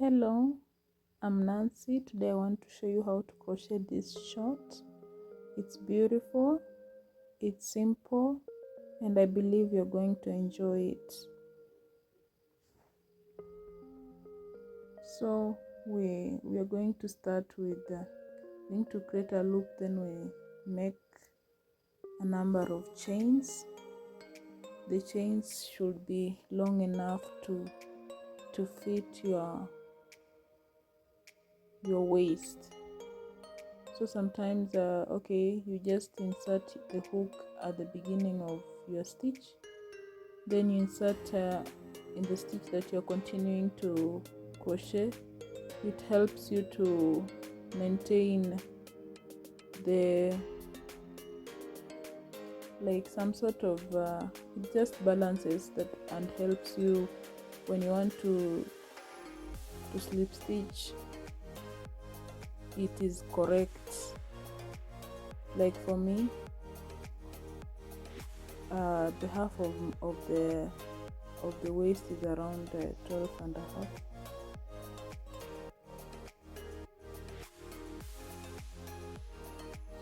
Hello, I'm Nancy. Today I want to show you how to crochet this short. It's beautiful, it's simple, and I believe you're going to enjoy it. So we are going to start with going to create a loop, then we make a number of chains. The chains should be long enough to fit your waist. So sometimes you just insert the hook at the beginning of your stitch, then you insert in the stitch that you're continuing to crochet. It helps you to maintain the some sort of it just balances that and helps you when you want to slip stitch. It is correct. Like for me, the half of the waist is around 12 and a half.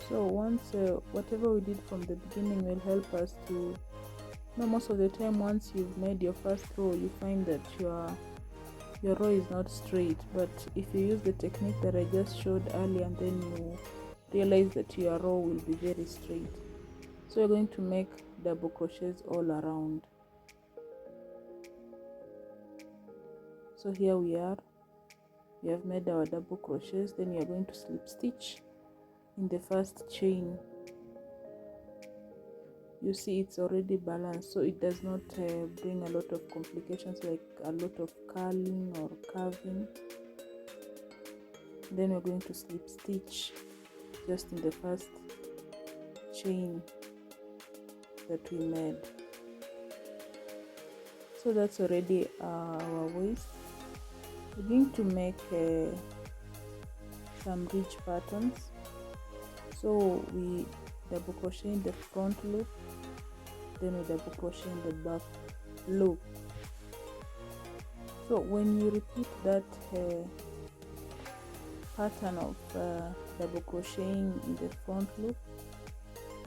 So once whatever we did from the beginning will help us to most of the time, once you've made your first row, you find that your row is not straight. But if you use the technique that I just showed earlier, and then you realize that your row will be very straight. So we're going to make double crochets all around. So here we are, we have made our double crochets. Then we are going to slip stitch in the first chain. You see it's already balanced, so it does not bring a lot of complications like a lot of curling or curving. Then we're going to slip stitch just in the first chain that we made. So that's already our waist. We're going to make some ridge patterns. So we double crochet in the front loop, then we double crochet in the back loop. So when you repeat that pattern of double crocheting in the front loop,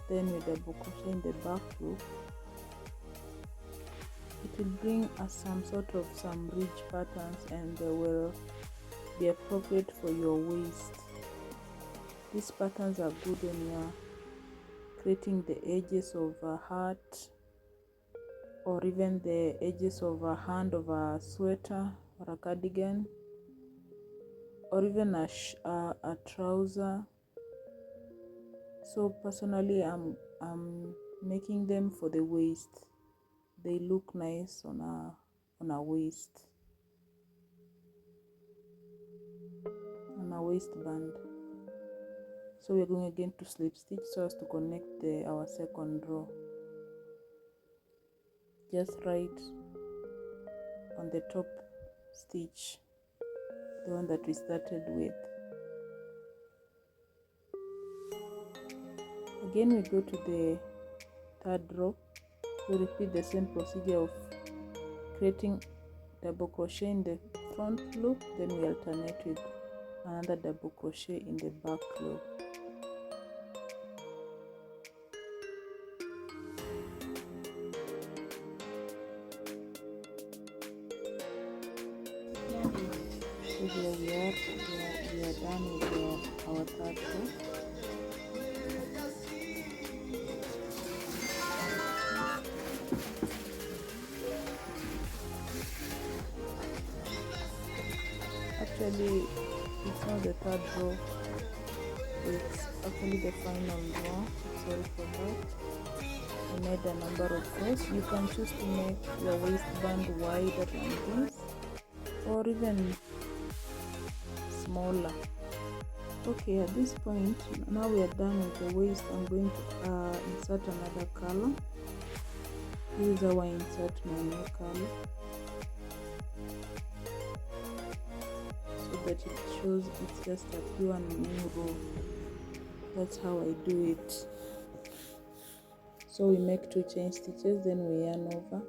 then you double crochet in the back loop, it will bring us some ridge patterns, and they will be appropriate for your waist. These patterns are good when you are creating the edges of a hat, or even the edges of a hand of a sweater or a cardigan, or even a trouser. So personally, I'm making them for the waist. They look nice on a waist, on a waistband. So we're going again to slip stitch so as to connect our second row, just right on the top stitch, the one that we started with. Again, we go to the third row. We repeat the same procedure of creating double crochet in the front loop, then we alternate with another double crochet in the back loop. So here we are done with our third row. Actually, it's not the third row, it's actually the final row. Sorry for that. I made a number of rows. You can choose to make your waistband wider than this, or even smaller. Okay, at this point, now we are done with the waist. I'm going to insert another color. This is how I insert my new color, so that it shows it's just a pure new row. That's how I do it. So we make 2 chain stitches, then we yarn over.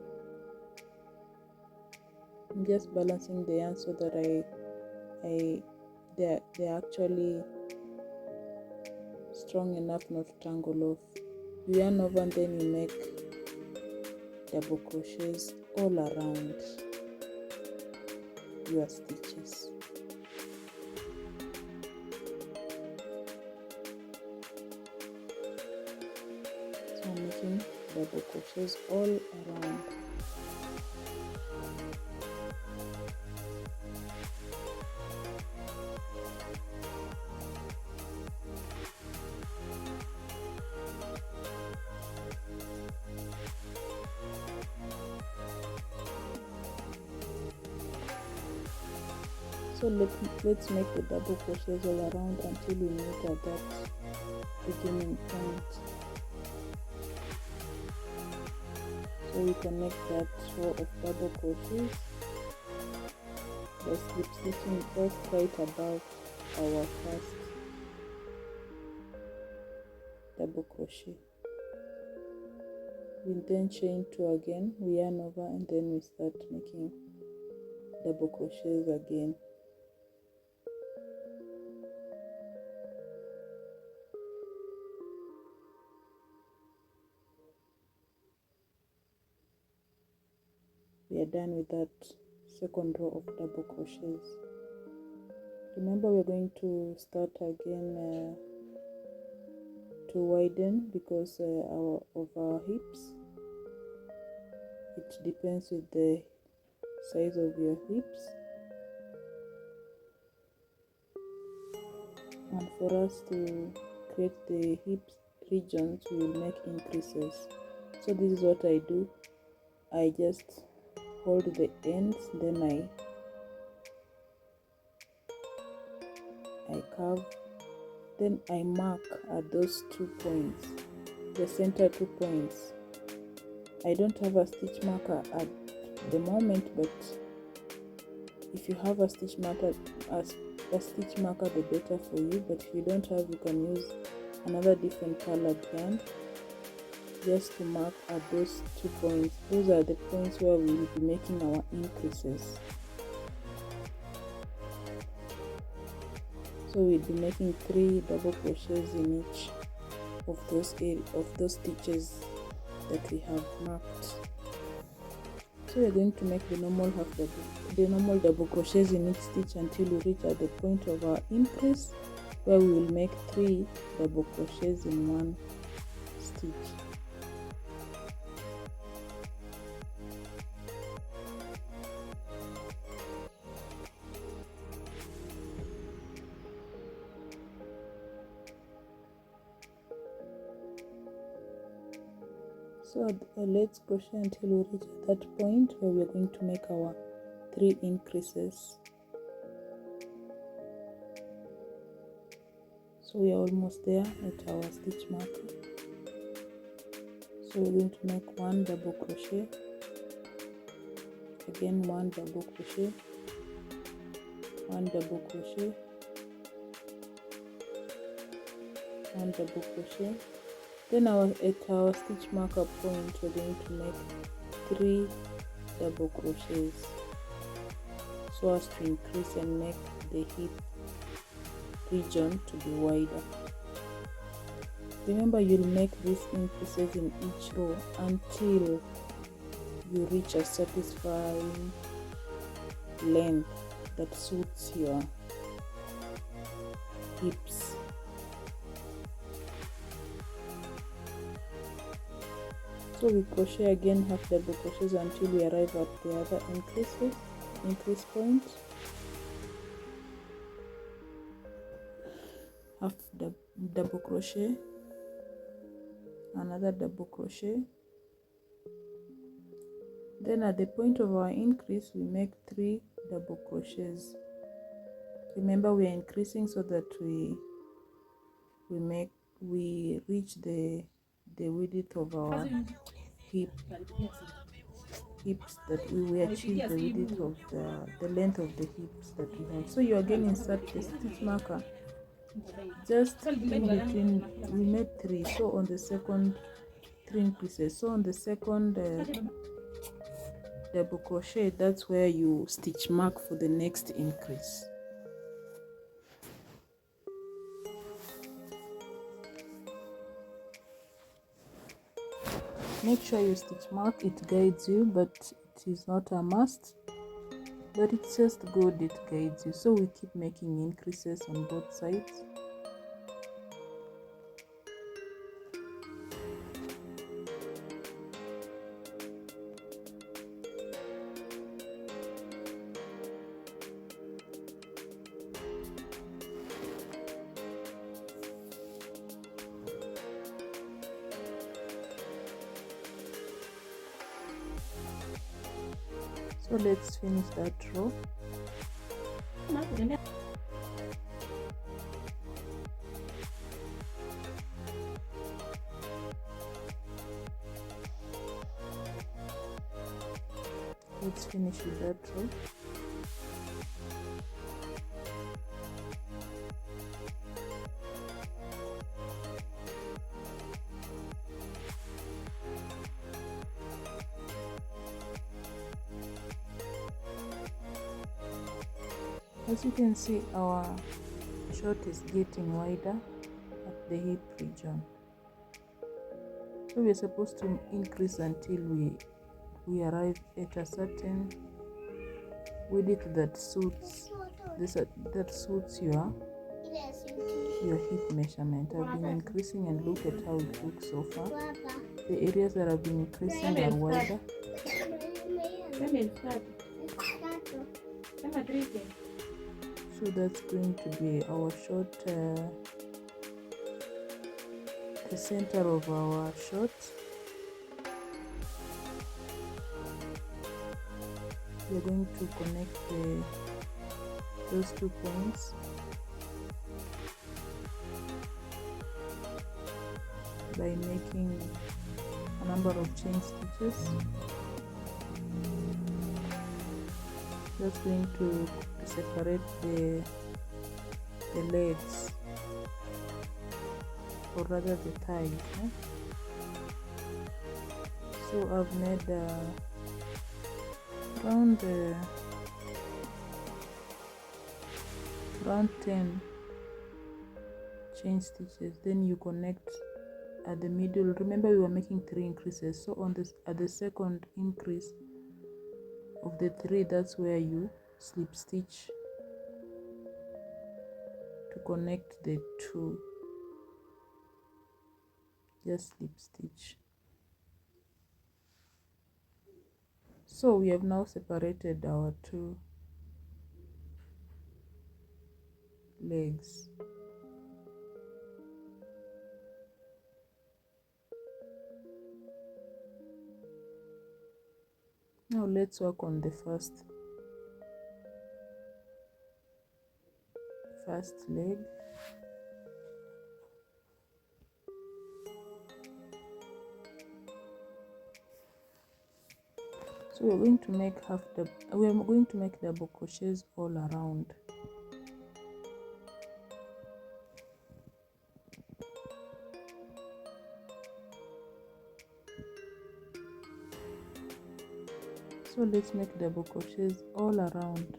I'm just balancing the yarn so that I they're actually strong enough not to tangle off. You yarn over and then you make double crochets all around your stitches. So I'm making double crochets all around. So let's make the double crochets all around until we meet at that beginning point. So we connect that row of double crochets by slip stitching just right above our first double crochet. We then chain 2 again, we yarn over and then we start making double crochets again. We are done with that second row of double crochets. Remember, we're going to start again to widen because of our hips. It depends with the size of your hips, and for us to create the hips regions, we will make increases. So this is what I do. I just hold the ends, then I curve, then I mark at those 2 points, the center 2 points. I don't have a stitch marker at the moment, but if you have a stitch marker, the better for you. But if you don't have, you can use another different colored yarn just to mark at those 2 points. Those are the points where we will be making our increases. So we'll be making 3 double crochets in each of those stitches that we have marked. So we're going to make the normal double crochets in each stitch until we reach at the point of our increase, where we will make 3 double crochets in one stitch. So let's crochet until we reach that point where we're going to make our 3 increases. So we are almost there at our stitch marker. So we're going to make 1 double crochet, again 1 double crochet, 1 double crochet, 1 double crochet. Then at our stitch marker point, we're going to make 3 double crochets so as to increase and make the hip region to be wider. Remember, you'll make these increases in each row until you reach a satisfying length that suits your hips. So we crochet again half double crochets until we arrive at the other increase point. Half double crochet, another double crochet. Then at the point of our increase, we make 3 double crochets. Remember, we are increasing so that we reach the width of our hips, that we achieve the width of the length of the hips that we have. So you again insert the stitch marker just in between. We made 3, so on the second 3 increases. So on the second double crochet, that's where you stitch mark for the next increase. Make sure you stitch mark, it guides you, but it is not a must, but it's just good, it guides you. So we keep making increases on both sides. So let's finish that row. Let's finish with that row. As you can see, our short is getting wider at the hip region. So we're supposed to increase until we arrive at a certain width that suits your hip measurement. I've been increasing, and look at how it looks so far. The areas that have been increasing are wider. So that's going to be our short, the center of our short. We're going to connect those 2 points by making a number of chain stitches. That's going to separate the legs, or rather the thighs. So I've made around 10 chain stitches. Then you connect at the middle. Remember, we were making 3 increases, so on this, at the second increase of the 3, that's where you slip stitch to connect the 2. Just slip stitch. So we have now separated our 2 legs. Now let's work on the first leg. So we're going to make double crochets all around. So let's make double crochets all around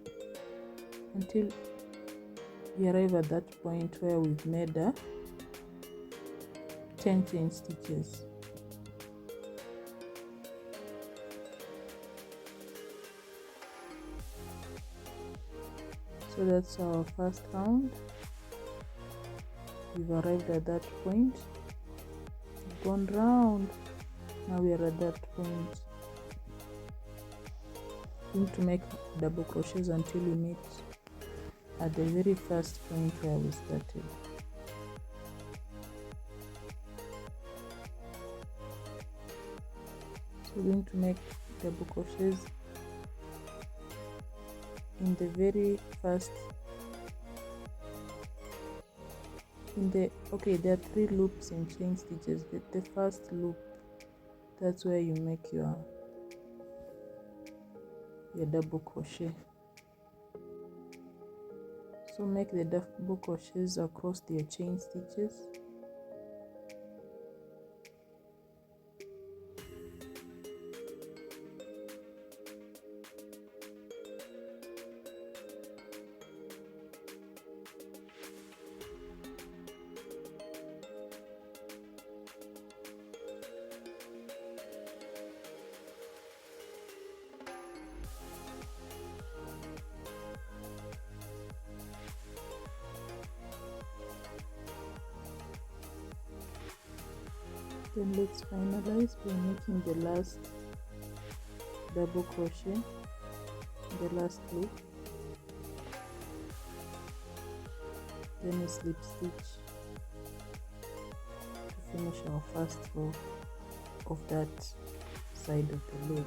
until we arrive at that point where we've made 10 chain stitches. So that's our first round. We've arrived at that point. We've gone round. Now we are at that point. We're going to make double crochets until we meet at the very first point where we started. So we're going to make double crochets in the very first, there are 3 loops in chain stitches. The first loop, that's where you make your double crochet. So make the double crochets across your chain stitches. Then let's finalize by making the last double crochet, the last loop, then a slip stitch to finish our first row of that side of the leg.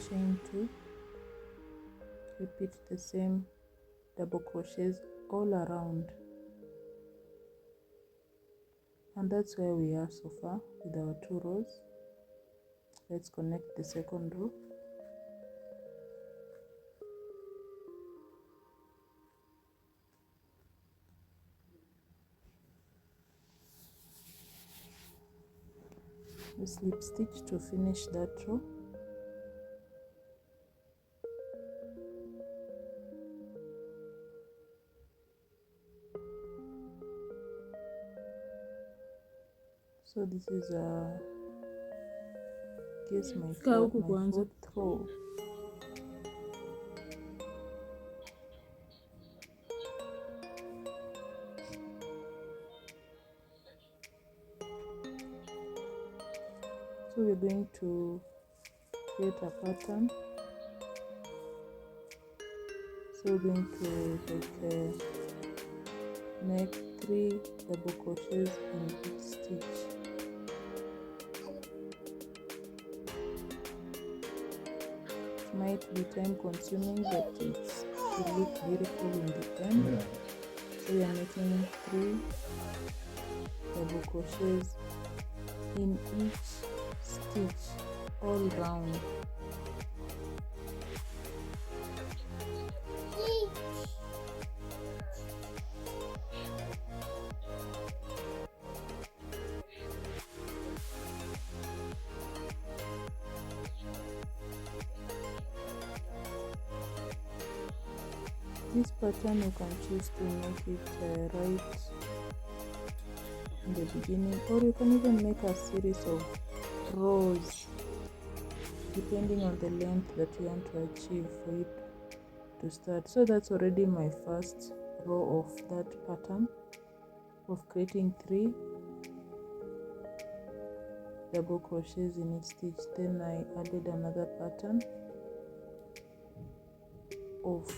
Chain 2, repeat the same double crochets all around, and that's where we are so far with our 2 rows. Let's connect the second row. We slip stitch to finish that row. So this is guess my fourth row. So we're going to create a pattern. So we're going to make 3 double crochets in each stitch. It might be time consuming, but it will look beautiful in the end. So we are making 3 double crochets in each stitch all round. This pattern you can choose to make it right in the beginning, or you can even make a series of rows depending on the length that you want to achieve for it to start. So that's already my first row of that pattern of creating 3 double crochets in each stitch. Then I added another pattern of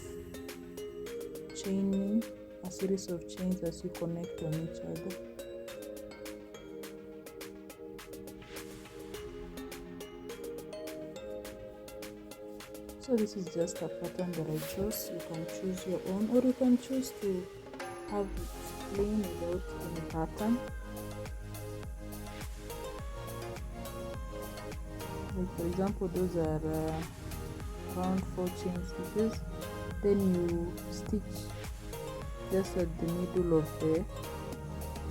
chaining, a series of chains as you connect on each other. So this is just a pattern that I chose. You can choose your own, or you can choose to have it plain without any pattern. Like for example, those are round 4 chain stitches. Then you stitch just at the middle of the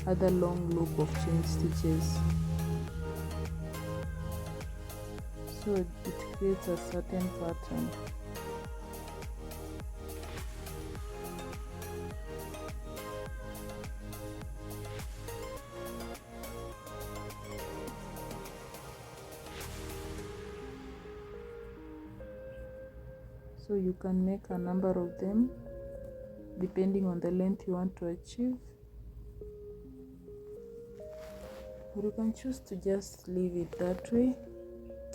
other long loop of chain stitches, so it creates a certain pattern. So you can make a number of them depending on the length you want to achieve, or you can choose to just leave it that way,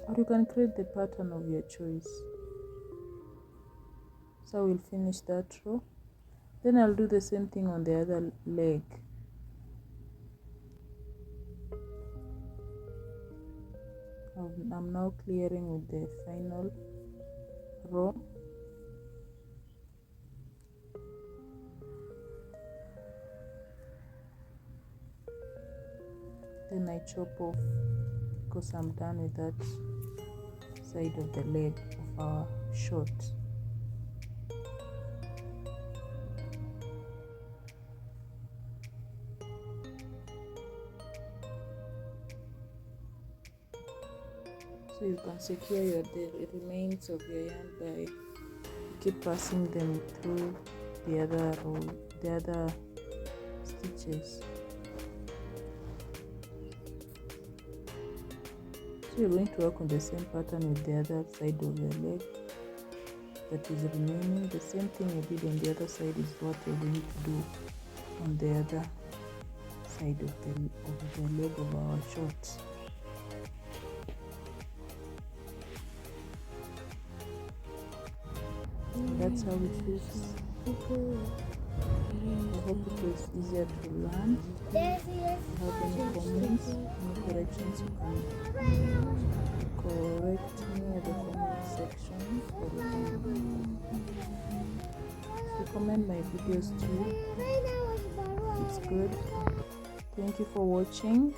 or you can create the pattern of your choice. So I will finish that row, then I'll do the same thing on the other leg. I'm now clearing with the final row. Then I chop off because I'm done with that side of the leg of our short. So you can secure the remains of your yarn by keep passing them through the other stitches. So you're going to work on the same pattern with the other side of your leg. that is remaining. The same thing I did on the other side is what we're going to do on the other side of the leg of our shorts. That's how it looks. I hope it was easier to learn. If you have any comments, any corrections, you can correct me at the comment section, or you can recommend my videos too. It's good. Thank you for watching.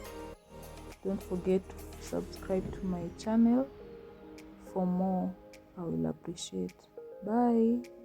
Don't forget to subscribe to my channel for more. I will appreciate. Bye.